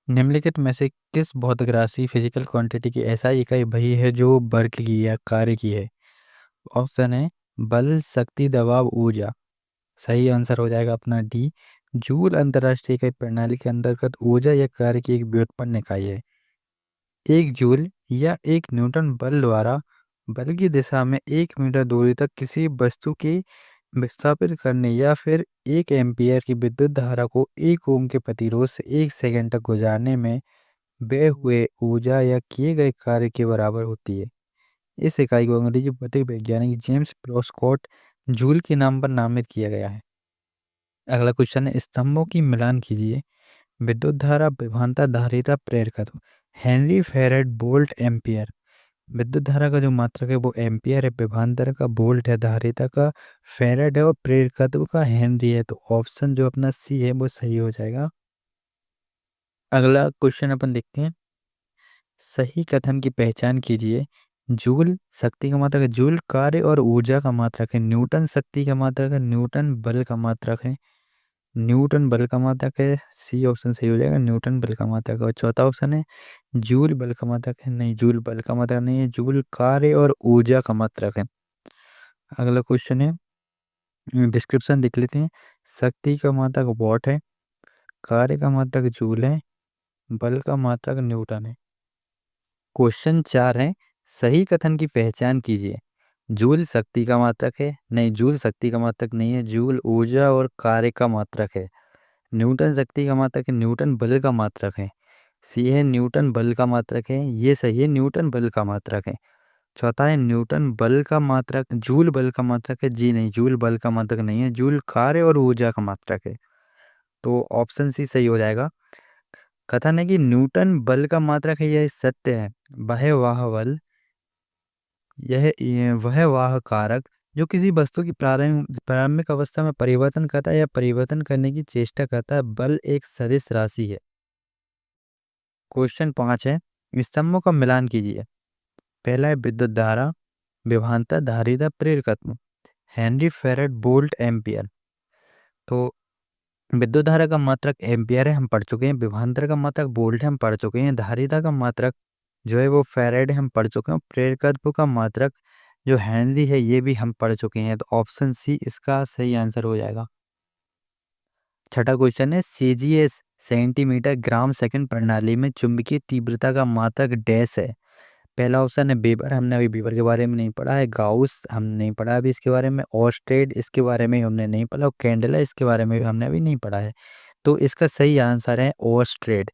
निम्नलिखित में से किस भौतिक राशि फिजिकल क्वांटिटी की ऐसा इकाई वही है जो वर्क की या कार्य की है? ऑप्शन है बल, शक्ति, दबाव, ऊर्जा। सही आंसर हो जाएगा अपना डी। जूल अंतर्राष्ट्रीय इकाई प्रणाली के अंतर्गत ऊर्जा या कार्य की एक व्युत्पन्न इकाई है। एक जूल या एक न्यूटन बल द्वारा बल की दिशा में 1 मीटर दूरी तक किसी वस्तु की विस्थापित करने या फिर 1 एम्पियर की विद्युत धारा को 1 ओम के प्रतिरोध से 1 सेकंड तक गुजारने में व्यय हुए ऊर्जा या किए गए कार्य के बराबर होती है। इस इकाई को अंग्रेजी भौतिक वैज्ञानिक जेम्स प्रोस्कॉट जूल के नाम पर नामित किया गया है। अगला क्वेश्चन है, स्तंभों की मिलान कीजिए। विद्युत धारा, विभवांतर, धारिता, प्रेरकत्व। Henry फेरेड volt ampere. विद्युत धारा का जो मात्रक है वो एम्पियर है, विभवांतर का वोल्ट है, धारिता का फेरेड है और प्रेरकत्व का हेनरी है। तो ऑप्शन जो अपना सी है वो सही हो जाएगा। अगला क्वेश्चन अपन देखते हैं, सही कथन की पहचान कीजिए। जूल शक्ति का मात्रक है, जूल कार्य और ऊर्जा का मात्रक है, न्यूटन शक्ति का मात्रक है, न्यूटन बल का मात्रक है, न्यूटन बल का मात्रक है। सी ऑप्शन सही हो जाएगा, न्यूटन बल का मात्रक है। और चौथा ऑप्शन है जूल बल का मात्रक है, नहीं जूल बल का मात्रक नहीं है, जूल कार्य और ऊर्जा का मात्रक है। अगला क्वेश्चन है, डिस्क्रिप्शन देख लेते हैं। शक्ति का मात्रक वॉट है, कार्य का मात्रक जूल है, बल का मात्रक न्यूटन है। क्वेश्चन 4 है, सही कथन की पहचान कीजिए। जूल शक्ति का मात्रक है, नहीं जूल शक्ति का मात्रक नहीं है, जूल ऊर्जा और कार्य का मात्रक है। न्यूटन शक्ति का मात्रक है, न्यूटन बल का मात्रक है। सी है न्यूटन बल का मात्रक है, ये सही है, न्यूटन बल का मात्रक है। चौथा है न्यूटन बल का मात्रक जूल बल का मात्रक है, जी नहीं जूल बल का मात्रक नहीं है, जूल कार्य और ऊर्जा का मात्रक है। तो ऑप्शन सी सही हो जाएगा। कथन है कि न्यूटन बल का मात्रक है, यह सत्य है। वह बल, वह वाह कारक जो किसी वस्तु की प्रारंभिक अवस्था में परिवर्तन करता है या परिवर्तन करने की चेष्टा करता है। बल एक सदिश राशि है। क्वेश्चन 5 है, स्तंभों का मिलान कीजिए। पहला है विद्युत धारा, विभवांतर, धारिता, प्रेरकत्व। Henry फेरेड volt ampere. तो विद्युत धारा का मात्रक एम्पियर है, हम पढ़ चुके हैं। विभवांतर का मात्रक वोल्ट है, हम पढ़ चुके हैं। धारिता का मात्रक जो है वो फेरेड है, हम पढ़ चुके हैं। प्रेरकत्व का मात्रक जो हेनरी है ये भी हम पढ़ चुके हैं। तो ऑप्शन सी इसका सही आंसर हो जाएगा। छठा क्वेश्चन है, सीजीएस सेंटीमीटर ग्राम सेकंड प्रणाली में चुंबकीय तीव्रता का मात्रक डैश है। पहला ऑप्शन है वेबर, हमने अभी वेबर के बारे में नहीं पढ़ा है। गाउस हमने नहीं पढ़ा अभी इसके बारे में। ऑर्स्टेड इसके बारे में हमने नहीं पढ़ा और कैंडेला इसके बारे में भी हमने अभी नहीं पढ़ा है। तो इसका सही आंसर है ऑर्स्टेड।